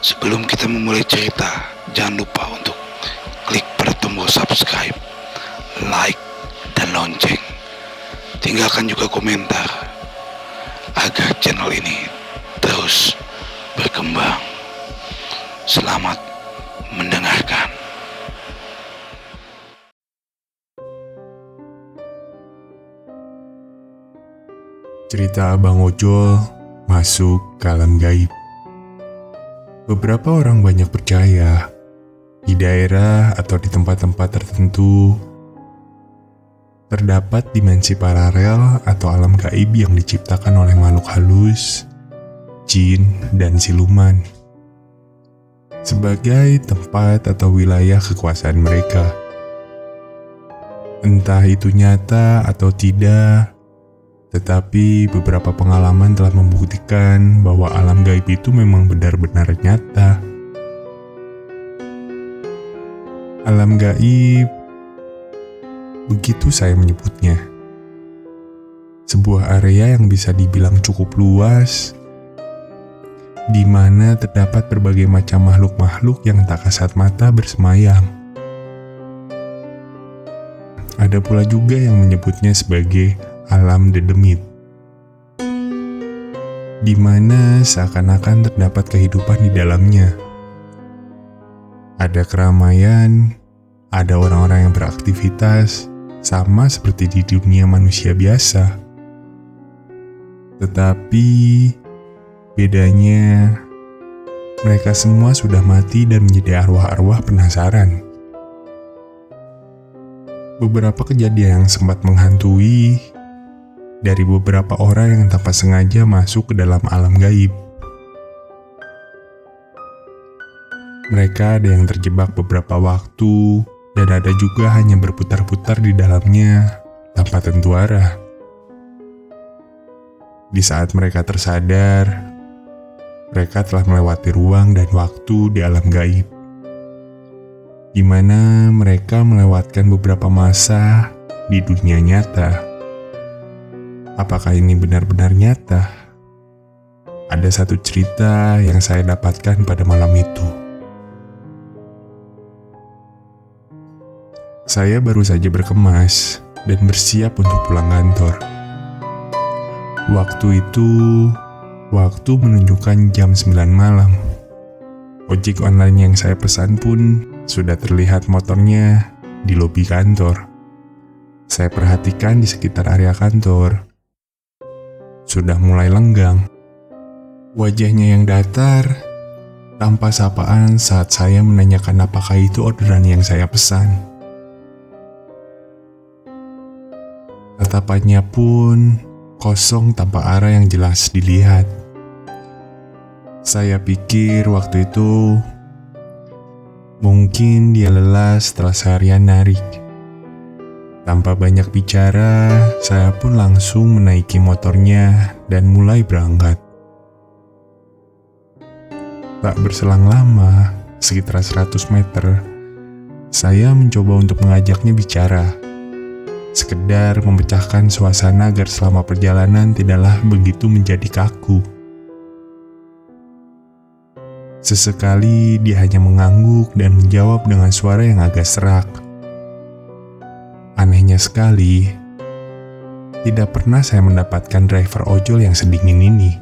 Sebelum kita memulai cerita, jangan lupa untuk klik pada tombol subscribe, like, dan lonceng. Tinggalkan juga komentar agar channel ini terus berkembang. Selamat mendengarkan. Cerita Abang Ojol masuk ke alam gaib. Beberapa orang banyak percaya di daerah atau di tempat-tempat tertentu terdapat dimensi paralel atau alam gaib yang diciptakan oleh makhluk halus, jin, dan siluman sebagai tempat atau wilayah kekuasaan mereka. Entah itu nyata atau tidak, tetapi beberapa pengalaman telah membuktikan bahwa alam gaib itu memang benar-benar nyata. Alam gaib, begitu saya menyebutnya. Sebuah area yang bisa dibilang cukup luas, di mana terdapat berbagai macam makhluk-makhluk yang tak kasat mata bersemayam. Ada pula juga yang menyebutnya sebagai alam dedemit, di mana seakan-akan terdapat kehidupan di dalamnya. Ada keramaian, ada orang-orang yang beraktivitas, sama seperti di dunia manusia biasa. Tetapi bedanya, mereka semua sudah mati dan menjadi arwah-arwah penasaran. Beberapa kejadian yang sempat menghantui dari beberapa orang yang tanpa sengaja masuk ke dalam alam gaib. Mereka ada yang terjebak beberapa waktu, dan ada juga hanya berputar-putar di dalamnya tanpa tentu arah. Di saat mereka tersadar, mereka telah melewati ruang dan waktu di alam gaib, di mana mereka melewatkan beberapa masa di dunia nyata. Apakah ini benar-benar nyata? Ada satu cerita yang saya dapatkan pada malam itu. Saya baru saja berkemas dan bersiap untuk pulang kantor. Waktu itu, waktu menunjukkan jam 9 malam. Ojek online yang saya pesan pun sudah terlihat motornya di lobi kantor. Saya perhatikan di sekitar area kantor. Sudah mulai lenggang. Wajahnya yang datar, tanpa sapaan saat saya menanyakan apakah itu orderan yang saya pesan. Tatapannya pun kosong tanpa arah yang jelas dilihat. Saya pikir waktu itu mungkin dia lelah setelah seharian narik. Tanpa banyak bicara, saya pun langsung menaiki motornya dan mulai berangkat. Tak berselang lama, sekitar 100 meter, saya mencoba untuk mengajaknya bicara. Sekedar memecahkan suasana agar selama perjalanan tidaklah begitu menjadi kaku. Sesekali dia hanya mengangguk dan menjawab dengan suara yang agak serak. Anehnya sekali, tidak pernah saya mendapatkan driver ojol yang sedingin ini.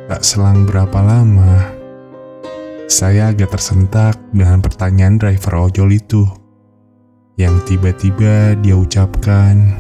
Tak selang berapa lama, saya agak tersentak dengan pertanyaan driver ojol itu, yang tiba-tiba dia ucapkan,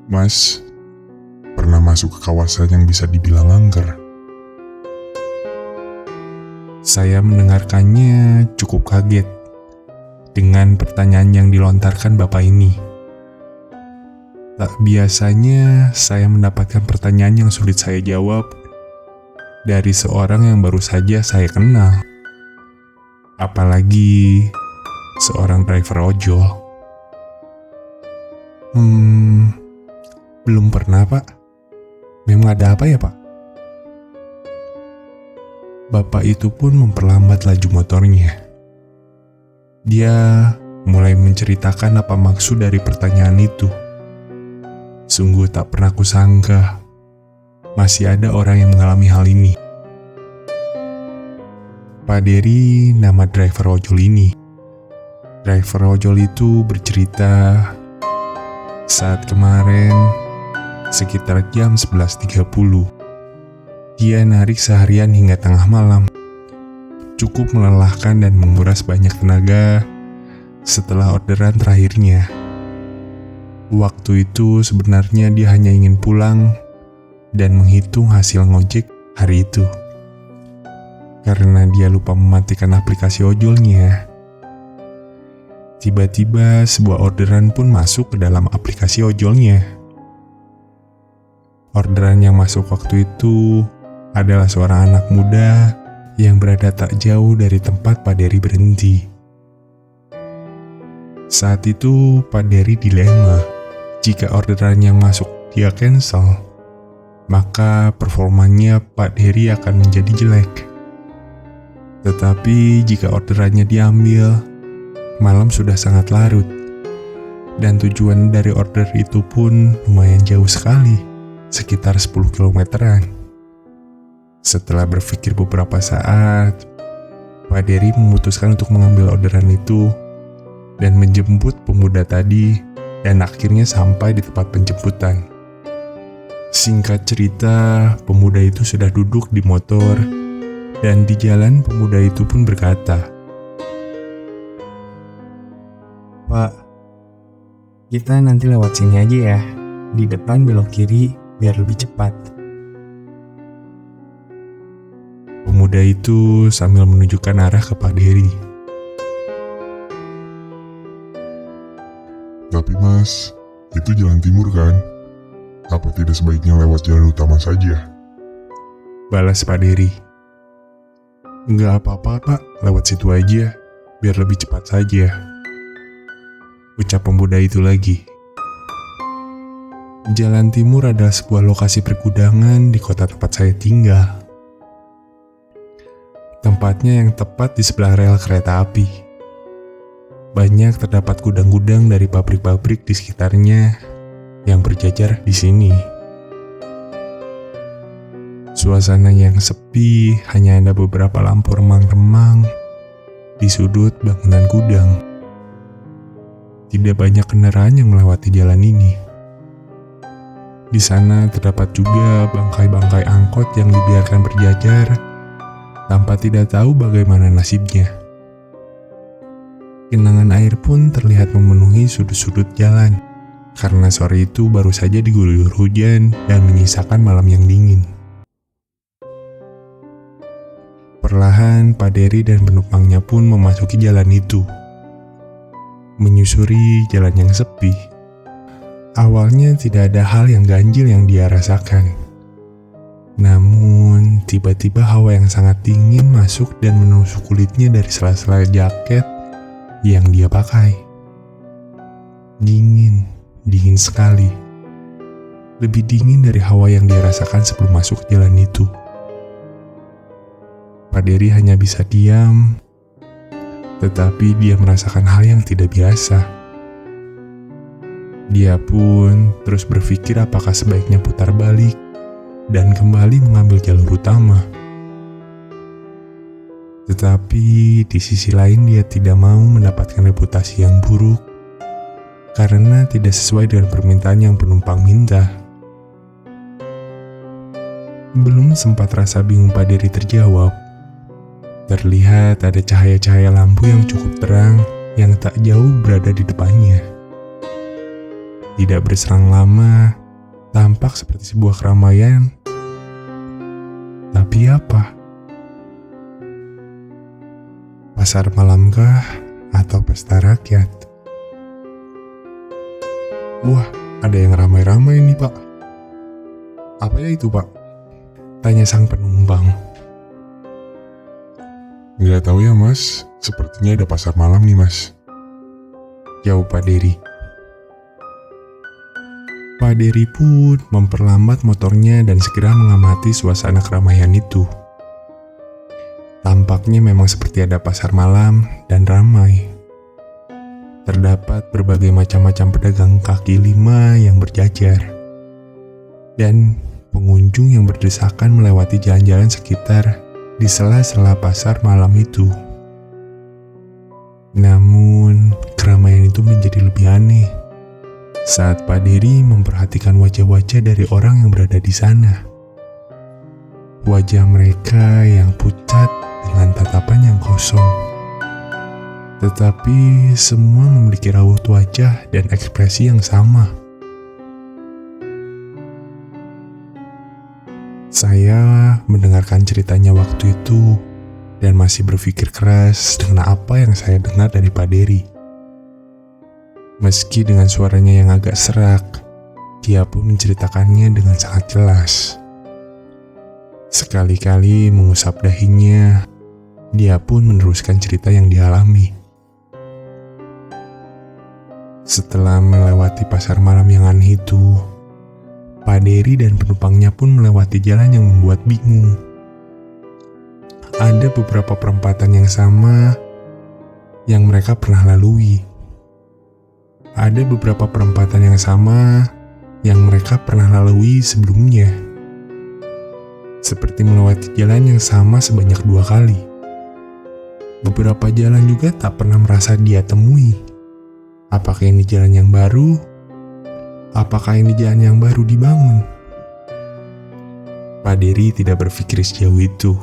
"Mas, pernah masuk ke kawasan yang bisa dibilang angker?" Saya mendengarkannya cukup kaget dengan pertanyaan yang dilontarkan bapak ini. Tak biasanya saya mendapatkan pertanyaan yang sulit saya jawab dari seorang yang baru saja saya kenal. Apalagi seorang driver ojol. Belum pernah, Pak. Memang ada apa ya, Pak? Bapak itu pun memperlambat laju motornya. Dia mulai menceritakan apa maksud dari pertanyaan itu. Sungguh tak pernah kusangka masih ada orang yang mengalami hal ini. Pak Dery nama driver ojol ini. Driver ojol itu bercerita saat kemarin sekitar jam 11.30 dia narik seharian hingga tengah malam. Cukup melelahkan dan menguras banyak tenaga setelah orderan terakhirnya. Waktu itu sebenarnya dia hanya ingin pulang dan menghitung hasil ngojek hari itu. Karena dia lupa mematikan aplikasi ojolnya. Tiba-tiba sebuah orderan pun masuk ke dalam aplikasi ojolnya. Orderan yang masuk waktu itu adalah seorang anak muda yang berada tak jauh dari tempat Pak Dery berhenti. Saat itu Pak Dery dilema. Jika orderan yang masuk dia cancel, maka performanya Pak Dery akan menjadi jelek. Tetapi jika orderannya diambil, malam sudah sangat larut. Dan tujuan dari order itu pun lumayan jauh sekali, sekitar 10 kilometeran. Setelah berpikir beberapa saat, Pak Dery memutuskan untuk mengambil orderan itu dan menjemput pemuda tadi dan akhirnya sampai di tempat penjemputan. Singkat cerita, pemuda itu sudah duduk di motor dan di jalan pemuda itu pun berkata, "Pak, kita nanti lewat sini aja ya. Di depan belok kiri biar lebih cepat." Pemuda itu sambil menunjukkan arah ke Pak Dery. Tapi mas, itu jalan timur kan? Apa tidak sebaiknya lewat jalan utama saja? Balas Pak Dery. Enggak apa-apa Pak, lewat situ aja, biar lebih cepat saja. Ucap pemuda itu lagi. Jalan Timur adalah sebuah lokasi pergudangan di kota tempat saya tinggal. Tempatnya yang tepat di sebelah rel kereta api. Banyak terdapat gudang-gudang dari pabrik-pabrik di sekitarnya yang berjajar di sini. Suasana yang sepi, hanya ada beberapa lampu remang-remang di sudut bangunan gudang. Tidak banyak kendaraan yang melewati jalan ini. Di sana terdapat juga bangkai-bangkai angkot yang dibiarkan berjajar tanpa tidak tahu bagaimana nasibnya. Genangan air pun terlihat memenuhi sudut-sudut jalan, karena sore itu baru saja diguyur hujan dan menyisakan malam yang dingin. Perlahan Pak Dery dan penumpangnya pun memasuki jalan itu, menyusuri jalan yang sepi. Awalnya tidak ada hal yang ganjil yang dia rasakan. Namun, tiba-tiba hawa yang sangat dingin masuk dan menusuk kulitnya dari sela-sela jaket yang dia pakai. Dingin sekali. Lebih dingin dari hawa yang dia rasakan sebelum masuk ke jalan itu. Pak Dery hanya bisa diam, tetapi dia merasakan hal yang tidak biasa. Dia pun terus berpikir apakah sebaiknya putar balik dan kembali mengambil jalur utama. Tetapi di sisi lain dia tidak mau mendapatkan reputasi yang buruk karena tidak sesuai dengan permintaan yang penumpang minta. Belum sempat rasa bingung Pak Dery terjawab, terlihat ada cahaya-cahaya lampu yang cukup terang yang tak jauh berada di depannya. Tidak berserang lama, tampak seperti sebuah keramaian. Tapi apa? Pasar malamkah atau pesta rakyat? Wah, ada yang ramai-ramai nih Pak. Apa ya itu Pak? Tanya sang penumpang. Nggak tahu ya mas, sepertinya ada pasar malam nih mas. Jawab Pak Dery. Pak Dery pun memperlambat motornya dan segera mengamati suasana keramaian itu. Tampaknya memang seperti ada pasar malam dan ramai. Terdapat berbagai macam-macam pedagang kaki lima yang berjajar. dan pengunjung yang berdesakan melewati jalan-jalan sekitar di sela-sela pasar malam itu. Namun, keramaian itu menjadi lebih aneh saat Pak Dery memperhatikan wajah-wajah dari orang yang berada di sana. Wajah mereka yang pucat dengan tatapan yang kosong. Tetapi semua memiliki raut wajah dan ekspresi yang sama. Saya mendengarkan ceritanya waktu itu dan masih berpikir keras dengan apa yang saya dengar dari Pak Dery. Meski dengan suaranya yang agak serak, dia pun menceritakannya dengan sangat jelas. Sekali-kali mengusap dahinya, dia pun meneruskan cerita yang dialami. Setelah melewati pasar malam yang aneh itu, Pak Dery dan penumpangnya pun melewati jalan yang membuat bingung. Ada beberapa perempatan yang sama yang mereka pernah lalui. Ada beberapa perempatan yang sama yang mereka pernah lalui sebelumnya. Seperti melewati jalan yang sama sebanyak 2 kali. Beberapa jalan juga tak pernah merasa dia temui. Apakah ini jalan yang baru? Apakah ini jalan yang baru dibangun? Pak Dery tidak berpikir sejauh itu.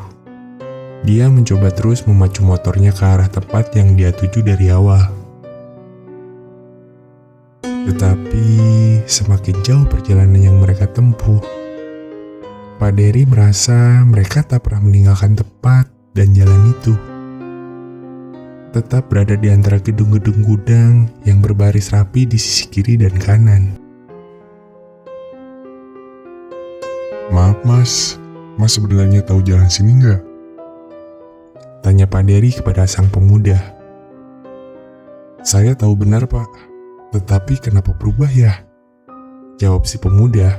Dia mencoba terus memacu motornya ke arah tempat yang dia tuju dari awal. Tetapi semakin jauh perjalanan yang mereka tempuh, Pak Dery merasa mereka tak pernah meninggalkan tempat dan jalan itu. Tetap berada di antara gedung-gedung gudang yang berbaris rapi di sisi kiri dan kanan. Maaf mas sebenarnya tahu jalan sini nggak? Tanya Pak Dery kepada sang pemuda. Saya tahu benar Pak, tetapi kenapa berubah ya? Jawab si pemuda.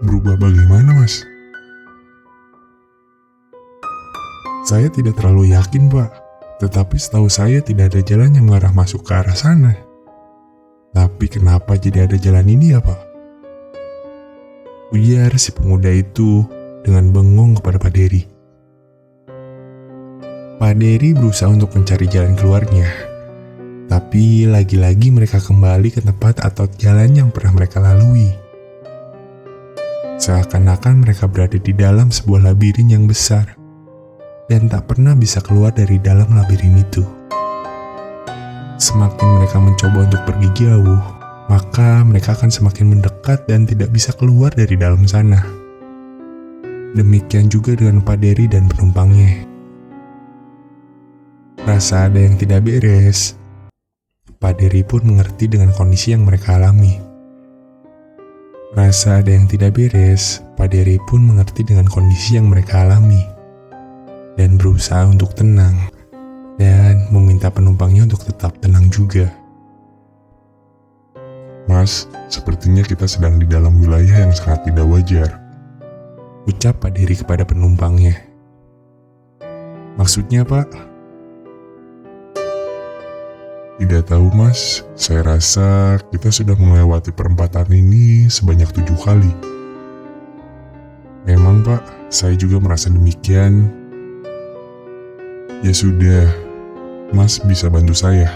Berubah bagaimana mas? Saya tidak terlalu yakin Pak, tetapi setahu saya tidak ada jalan yang mengarah masuk ke arah sana. Tapi kenapa jadi ada jalan ini ya Pak? Ujar si pemuda itu dengan bengong kepada Pak Dery. Pak Dery berusaha untuk mencari jalan keluarnya. Tapi lagi-lagi mereka kembali ke tempat atau jalan yang pernah mereka lalui. Seakan-akan mereka berada di dalam sebuah labirin yang besar dan tak pernah bisa keluar dari dalam labirin itu. Semakin mereka mencoba untuk pergi jauh, maka mereka akan semakin mendekat dan tidak bisa keluar dari dalam sana. Demikian juga dengan Pak Dery dan penumpangnya. Rasa ada yang tidak beres. Pak Dery pun mengerti dengan kondisi yang mereka alami. Rasa ada yang tidak beres, Pak Dery pun mengerti dengan kondisi yang mereka alami. Dan berusaha untuk tenang. Dan meminta penumpangnya untuk tetap tenang juga. Mas, sepertinya kita sedang di dalam wilayah yang sangat tidak wajar. Ucap Pak Dery kepada penumpangnya. Maksudnya Pak? Tidak tahu mas, saya rasa kita sudah melewati perempatan ini sebanyak 7 kali. Memang Pak, saya juga merasa demikian. Ya sudah, mas bisa bantu saya.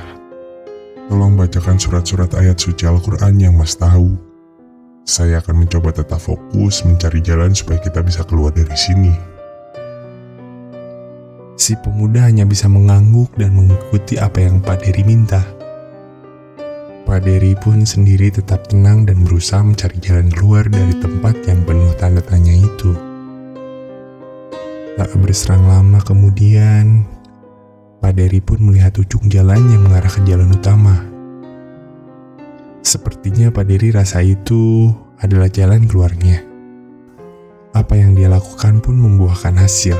Tolong bacakan surat-surat ayat suci Al-Quran yang mas tahu. Saya akan mencoba tetap fokus mencari jalan supaya kita bisa keluar dari sini. Si pemuda hanya bisa mengangguk dan mengikuti apa yang Pak Dery minta. Pak Dery pun sendiri tetap tenang dan berusaha mencari jalan keluar dari tempat yang penuh tanda tanya itu. Tak berserang lama kemudian, Pak Dery pun melihat ujung jalan yang mengarah ke jalan utama. Sepertinya Pak Dery rasa itu adalah jalan keluarnya. Apa yang dia lakukan pun membuahkan hasil.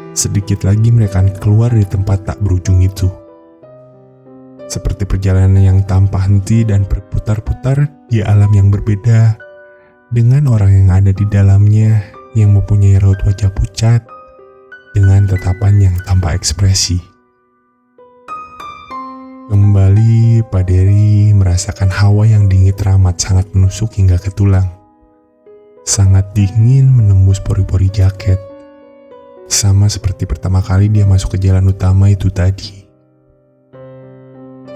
Sedikit lagi mereka akan keluar dari tempat tak berujung itu. Seperti perjalanan yang tanpa henti dan berputar-putar di alam yang berbeda dengan orang yang ada di dalamnya yang mempunyai raut wajah pucat dengan tatapan yang tanpa ekspresi. Kembali Pak Dery merasakan hawa yang dingin teramat sangat menusuk hingga ke tulang. Sangat dingin menembus pori-pori jaket. Sama seperti pertama kali dia masuk ke jalan utama itu tadi.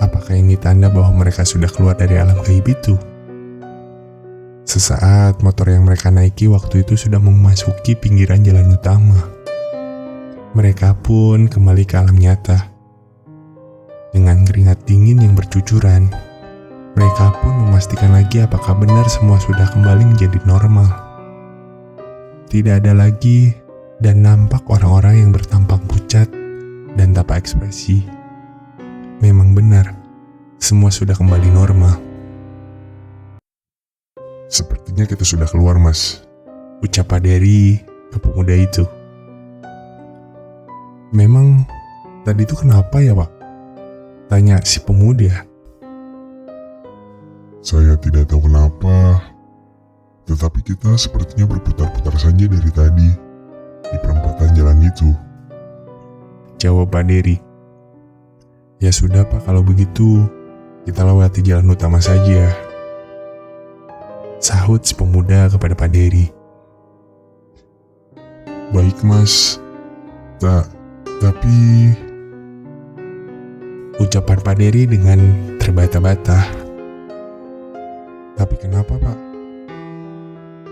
Apakah ini tanda bahwa mereka sudah keluar dari alam gaib itu? Sesaat motor yang mereka naiki waktu itu sudah memasuki pinggiran jalan utama. Mereka pun kembali ke alam nyata. Dengan keringat dingin yang bercucuran, mereka pun memastikan lagi apakah benar semua sudah kembali menjadi normal. Tidak ada lagi dan nampak orang-orang yang bertampak pucat dan tanpa ekspresi. Memang benar, semua sudah kembali normal. Sepertinya kita sudah keluar, Mas. Ucap Pak Dery ke pemuda itu. Memang tadi itu kenapa ya, Pak? Tanya si pemuda. Saya tidak tahu kenapa, tetapi kita sepertinya berputar-putar saja dari tadi di perempatan jalan itu. Jawab Pak Dery. Ya sudah Pak, kalau begitu kita lewati jalan utama saja. Sahut si pemuda kepada Pak Dery. Baik, Mas. Tapi... Ucapan Pak Dery dengan terbata-bata. Tapi kenapa Pak?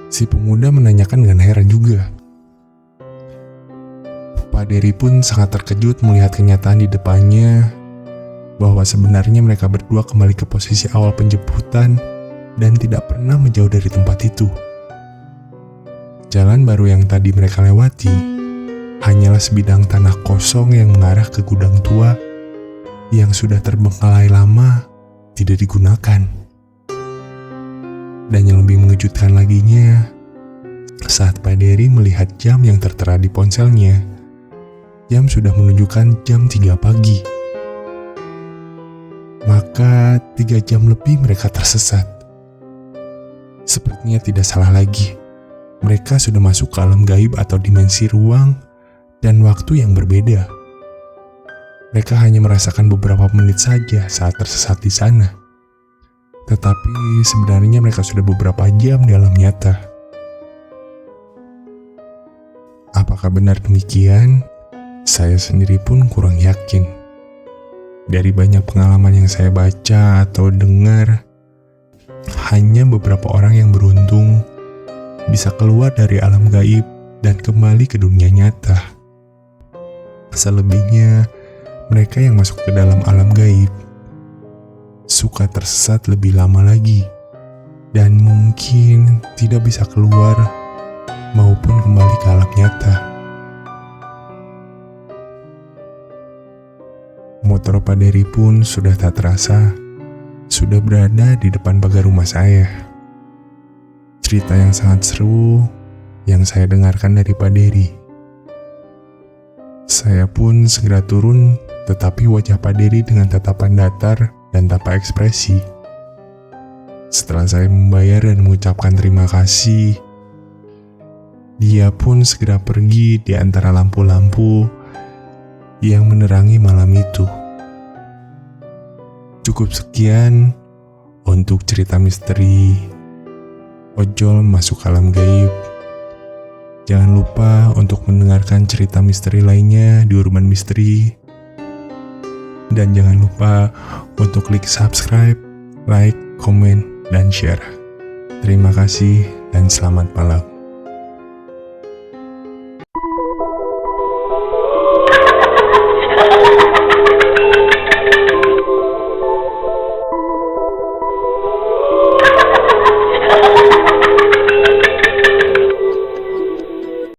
Si pemuda menanyakan dengan heran juga. Pak Dery pun sangat terkejut melihat kenyataan di depannya bahwa sebenarnya mereka berdua kembali ke posisi awal penjemputan dan tidak pernah menjauh dari tempat itu. Jalan baru yang tadi mereka lewati hanyalah sebidang tanah kosong yang mengarah ke gudang tua yang sudah terbengkalai lama tidak digunakan. Dan yang lebih mengejutkan laginya, saat Pak Dery melihat jam yang tertera di ponselnya, jam sudah menunjukkan jam 3 pagi. Maka 3 jam lebih mereka tersesat. Sepertinya tidak salah lagi. Mereka sudah masuk ke alam gaib atau dimensi ruang dan waktu yang berbeda. Mereka hanya merasakan beberapa menit saja saat tersesat di sana. Tetapi sebenarnya mereka sudah beberapa jam di alam nyata. Apakah benar demikian? Saya sendiri pun kurang yakin. Dari banyak pengalaman yang saya baca atau dengar, hanya beberapa orang yang beruntung bisa keluar dari alam gaib dan kembali ke dunia nyata. Selebihnya, mereka yang masuk ke dalam alam gaib suka tersesat lebih lama lagi dan mungkin tidak bisa keluar maupun kembali ke alam nyata. Motor Pak Dery pun sudah tak terasa sudah berada di depan pagar rumah saya. Cerita yang sangat seru yang saya dengarkan dari Pak Dery. Saya pun segera turun, tetapi wajah Pak Dery dengan tatapan datar dan tanpa ekspresi. Setelah saya membayar dan mengucapkan terima kasih, dia pun segera pergi di antara lampu-lampu yang menerangi malam itu. Cukup sekian untuk cerita misteri ojol masuk alam gaib. Jangan lupa untuk mendengarkan cerita misteri lainnya di Urban Misteri. Dan jangan lupa untuk klik subscribe, like, komen, dan share. Terima kasih dan selamat malam.